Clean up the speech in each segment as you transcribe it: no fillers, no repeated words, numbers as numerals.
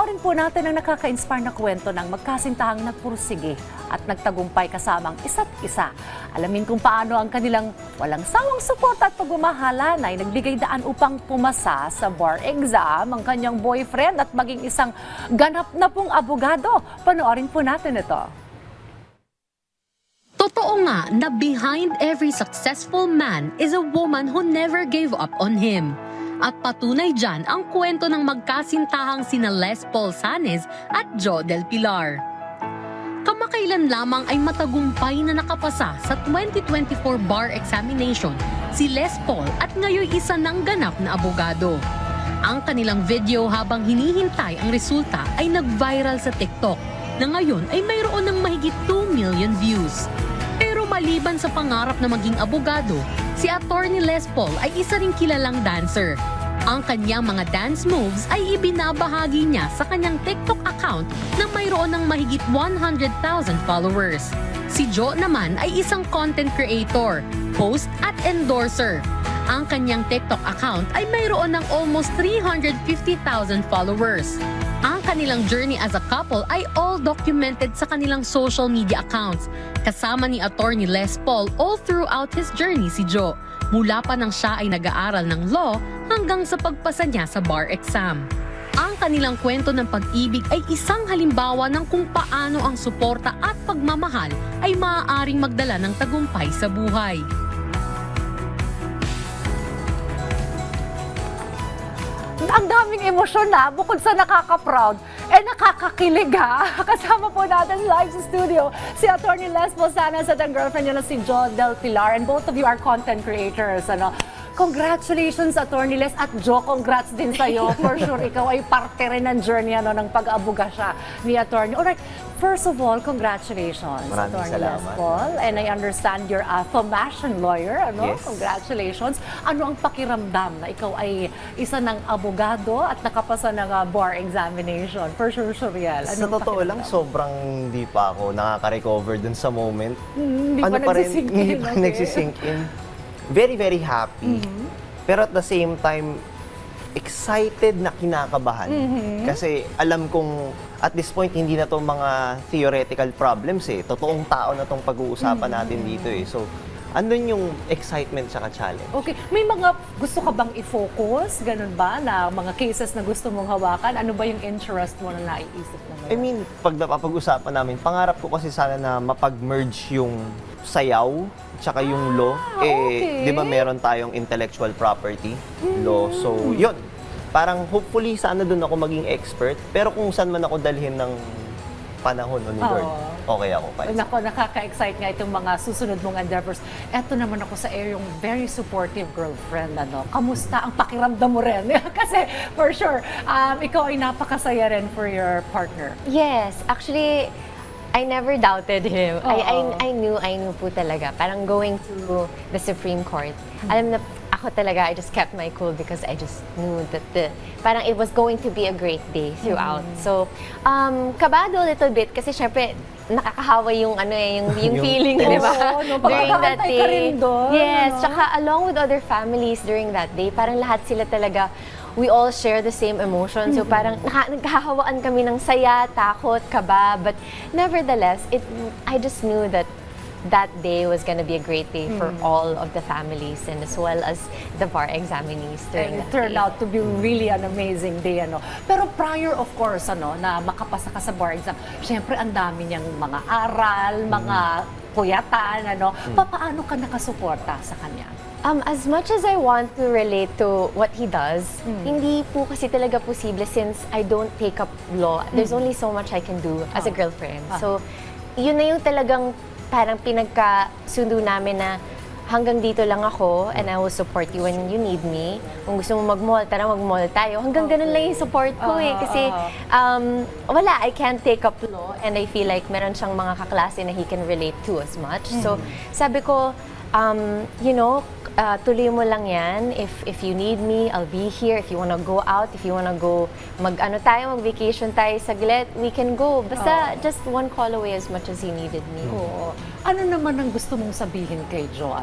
Panoorin po natin ang nakaka-inspire na kwento ng magkasintahang nagpursige at nagtagumpay kasamang isa't isa. Alamin kung paano ang kanilang walang sawang suporta at pagmamahalan ay nagbigay daan upang pumasa sa bar exam ang kanyang boyfriend at maging isang ganap na pong abogado. Panoorin po natin ito. Totoo nga na behind every successful man is a woman who never gave up on him. At patunay dyan ang kwento ng magkasintahang sina Les Paul Sanes at Jo Del Pilar. Kamakailan lamang ay matagumpay na nakapasa sa 2024 bar examination si Les Paul at ngayon isa ng ganap na abogado. Ang kanilang video habang hinihintay ang resulta ay nag-viral sa TikTok na ngayon ay mayroon ng mahigit 2 million views. Pero maliban sa pangarap na maging abogado, si Attorney Les Paul ay isa ring kilalang dancer. Ang kanyang mga dance moves ay ibinabahagi niya sa kanyang TikTok account na mayroon ng mahigit 100,000 followers. Si Jo naman ay isang content creator, host at endorser. Ang kanyang TikTok account ay mayroon ng almost 350,000 followers. Ang kanilang journey as a couple ay all documented sa kanilang social media accounts. Kasama ni Attorney Les Paul all throughout his journey si Jo, mula pa nang siya ay nag-aaral ng law hanggang sa pagpasa niya sa bar exam. Ang kanilang kwento ng pag-ibig ay isang halimbawa ng kung paano ang suporta at pagmamahal ay maaaring magdala ng tagumpay sa buhay. Ang daming emosyon na, bukod sa nakaka-proud, nakakakilig ha. Kasama po natin live sa studio si Attorney Les Paul Sanes at ang girlfriend niya na si Jo Del Pilar, and both of you are content creators. Congratulations, Attorney Les, at Jo, congrats din sa'yo. For sure, ikaw ay parte rin ng journey ng pag-aabuga siya ni Attorney. Alright, first of all, congratulations, Maraming Attorney Les salamat. Paul. And I understand you're a Thomasian lawyer. Yes. Congratulations. Ano ang pakiramdam na ikaw ay isa ng abogado at nakapasa ng bar examination? For sure, surreal. Sa totoo lang, sobrang hindi pa ako nakaka-recover dun sa moment. Hindi pa nagsisink in. Hindi pa Okay. nagsisink in. Very, very happy. Pero at the same time, excited na kinakabahan. Kasi alam kong at this point, hindi na to mga theoretical problems eh. Totoong tao na tong pag-uusapan natin dito eh. So, andun yung excitement tsaka challenge. Okay. May mga gusto ka bang i-focus? Ganun ba? Na mga cases na gusto mong hawakan? Ano ba yung interest mo na naiisip mo ngayon? I mean, pag napapag-usapan namin, pangarap ko kasi sana na mapag-merge yung sayaw tsaka yung law. Okay. Di ba meron tayong intellectual property law? So, yun. Parang hopefully sana doon ako maging expert. Pero kung saan man ako dalhin ng panahon o ni Lord, okay ako. Nako, nakaka-excite nga itong mga susunod mong endeavors. Eto naman ako sa yung very supportive girlfriend. Kamusta ang pakiramdam mo rin? Kasi for sure, ikaw ay napakasaya rin for your partner. Yes, actually, I never doubted him. I knew po talaga. Parang going to the Supreme Court, alam na ako talaga, I just kept my cool because I just knew that parang it was going to be a great day throughout. So, kabado a little bit kasi syempre, nakakahawa yung yung feeling, di ba? During that Pagkakantay ka rin day. doon, Yes, tsaka along with other families during that day, parang lahat sila talaga, we all share the same emotion. So parang nagkahawaan kami ng saya, takot, kaba. But nevertheless, I just knew that that day was going to be a great day for all of the families and as well as the bar examinees during And it that turned day. out to be really an amazing day. Pero prior, of course, na makapasa ka sa bar exam, syempre ang dami niyang mga aral, mga puyatan. Paano ka nakasuporta sa kanya? As much as I want to relate to what he does, hindi po kasi talaga posible since I don't take up law. There's only so much I can do as a girlfriend. So, yun na yung talagang parang pinagkasundo namin na hanggang dito lang ako and I will support you when you need me. Kung gusto mo mag-mall, tara mag-mall tayo. Hanggang ganun lang yung support ko eh. Kasi wala, I can't take up law and I feel like meron siyang mga kaklase na he can relate to as much. So, sabi ko, tuloy mo lang yan. If you need me, I'll be here. If you wanna go out, if you wanna go, mag-vacation tayo saglit, we can go. Basta just one call away as much as he needed me. Oo. Ano naman ang gusto mong sabihin kay Joe?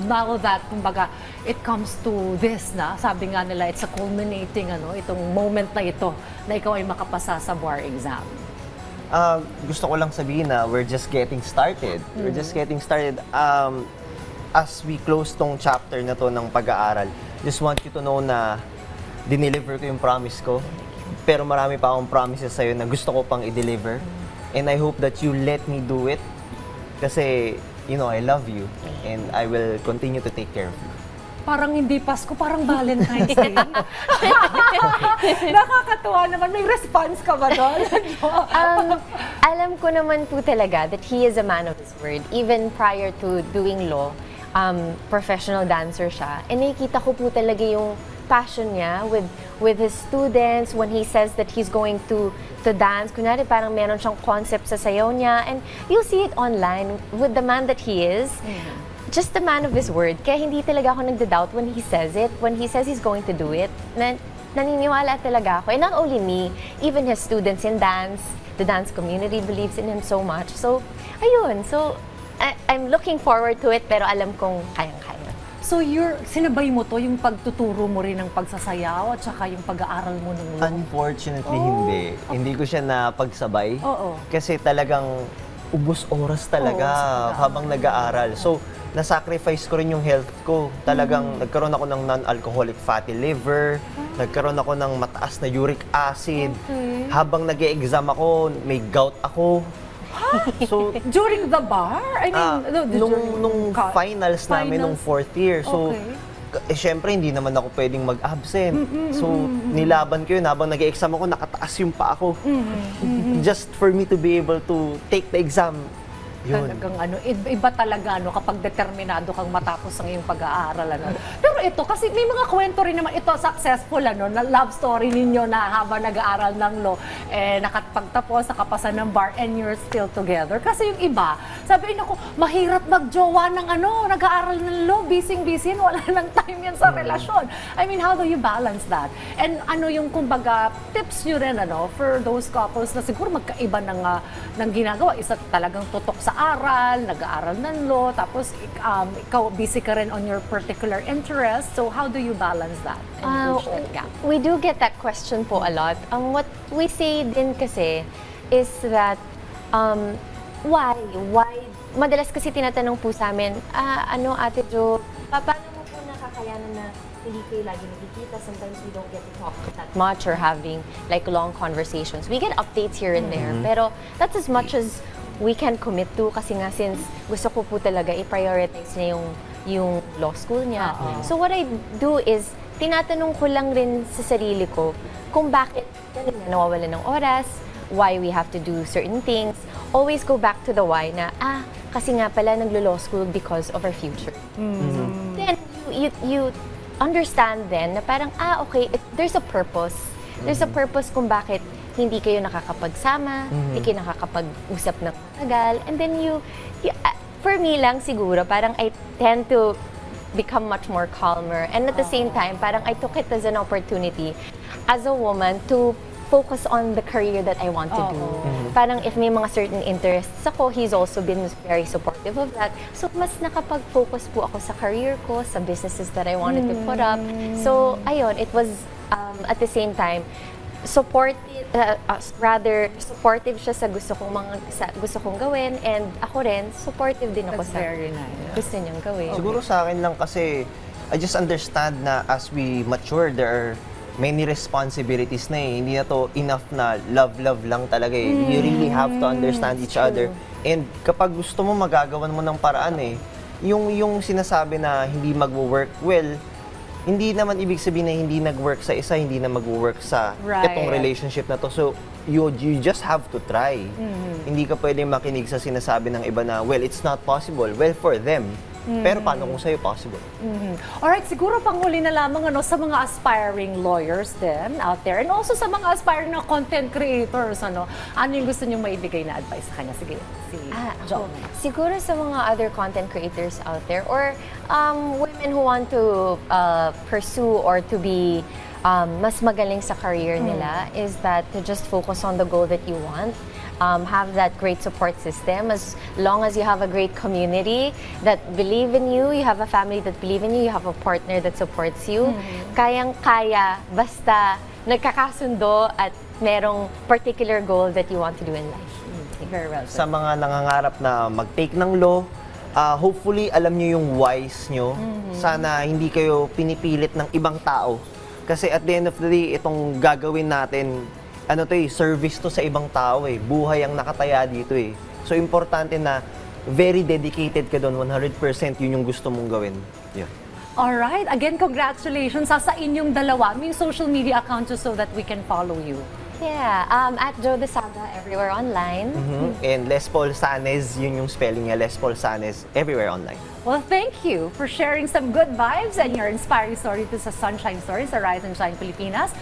Now that, kumbaga, it comes to this na, sabi nga nila, it's a culminating, itong moment na ito, na ikaw ay makapasa sa bar exam. Gusto ko lang sabihin na we're just getting started. We're just getting started. As we close tong chapter na to ng pag-aaral, just want you to know na dineliver ko yung promise ko. Pero marami pa akong promises sa'yo na gusto ko pang i-deliver. And I hope that you let me do it. Kasi, I love you. And I will continue to take care of you. Parang hindi Pasko, parang Valentine's Day. Nakakatuwa naman. May response ka ba doon? Alam ko naman po talaga that he is a man of his word. Even prior to doing law, professional dancer siya. And nakikita ko po talaga yung passion niya with his students when he says that he's going to dance. Kunyari parang meron siyang concept sa sayaw niya. And you'll see it online with the man that he is. Just the man of his word. Kaya hindi talaga ako nagda-doubt when he says it. When he says he's going to do it, naniniwala talaga ako. And not only me, even his students in dance, the dance community believes in him so much. So, ayun. So, I'm looking forward to it, pero alam kong kayang-kaya. So, sinabay mo to, yung pagtuturo mo rin ng pagsasayaw at saka yung pag-aaral mo ng law? Unfortunately, hindi. Hindi ko siya napagsabay. Oo. Kasi talagang ubos oras talaga habang nag-aaral. So, nasacrifice ko rin yung health ko. Talagang nagkaroon ako ng non-alcoholic fatty liver, nagkaroon ako ng mataas na uric acid. Habang nag-e-exam ako, may gout ako. So, During the bar? I mean, nung finals namin nung fourth year. So, syempre, hindi naman ako pwedeng mag-absent. So, nilaban ko yun. Habang nag-e-exam ako, nakataas yung pa ako. Just for me to be able to take the exam. Yun. Talagang iba talaga kapag determinado kang matapos ang iyong pag-aaral. Pero ito, kasi may mga kwento rin naman ito, successful na love story ninyo na habang nag-aaral ng law, nakapagtapos, nakapasa ng bar, and you're still together. Kasi yung iba, sabi ko, mahirap magjowa ng nag-aaral ng law, busy-busy, wala nang time yan sa relasyon. I mean, how do you balance that? And yung kumbaga, tips nyo rin, for those couples na siguro magkaiba ng ginagawa, isa talagang tutok sa aral, nag-aaral ng law, tapos ikaw busy ka rin on your particular interest. So how do you balance that and bridge that gap? We do get that question po a lot. What we say din kasi is that, why? Madalas kasi tinatanong po sa amin, Ate Jo, paano mo po nakakayanan na hindi kayo lagi nakikita? Sometimes we don't get to talk that much or having like long conversations. We get updates here and there, pero that's as much as we can commit to kasi nga since gusto ko po talaga i-prioritize niya yung law school niya. So what I do is, tinatanong ko lang rin sa sarili ko kung bakit nawawala ng oras, why we have to do certain things. Always go back to the why na, kasi nga pala naglo-law school because of our future. Then you understand then na parang, okay, there's a purpose. There's a purpose kung bakit hindi kayo nakakapagsama, hindi kayo nakakapag-usap ng matagal. And then for me lang siguro, parang I tend to become much more calmer. And at the same time, parang I took it as an opportunity as a woman to focus on the career that I want to do. Parang if may mga certain interests ako, he's also been very supportive of that. So mas nakapag-focus po ako sa career ko, sa businesses that I wanted to put up. So ayun, it was at the same time, supportive siya sa gusto kong gawin, and ako rin supportive din ako That's sa very nice. gusto niyang gawin. Siguro sa akin lang kasi, I just understand na as we mature, there are many responsibilities na Hindi na to enough na love lang talaga You really have to understand each other. And kapag gusto mo, magagawan mo ng paraan Yung sinasabi na hindi mag-work, well, hindi naman ibig sabihin na hindi nag-work sa isa, hindi na mag-work sa itong relationship na to. So, you just have to try. Hindi ka pwedeng makinig sa sinasabi ng iba na, well, it's not possible. Well, for them, Pero paano kung sa'yo possible? Alright, siguro panghuli na lamang sa mga aspiring lawyers din out there and also sa mga aspiring na content creators, ano yung gusto niyong maibigay na advice sa kanya? Sige, si Jo. Siguro sa mga other content creators out there or women who want to pursue or to be mas magaling sa career nila is that to just focus on the goal that you want. Have that great support system. As long as you have a great community that believe in you, you have a family that believe in you, you have a partner that supports you, kayang-kaya basta nagkakasundo at merong particular goal that you want to do in life. Very well. Sa mga nangangarap na mag-take ng law, hopefully alam nyo yung whys nyo. Sana hindi kayo pinipilit ng ibang tao. Kasi at the end of the day, itong gagawin natin, service to sa ibang tao Buhay ang nakataya dito So importante na very dedicated ka doon, 100% yun yung gusto mong gawin. Yeah. Alright, again, congratulations sa inyong dalawa. May social media account so that we can follow you. Yeah, at Joe De Saga everywhere online. And Les Paul Sanes, yun yung spelling niya, Les Paul Sanes, everywhere online. Well, thank you for sharing some good vibes and your inspiring story to sa Sunshine Stories, sa Rise and Shine Pilipinas.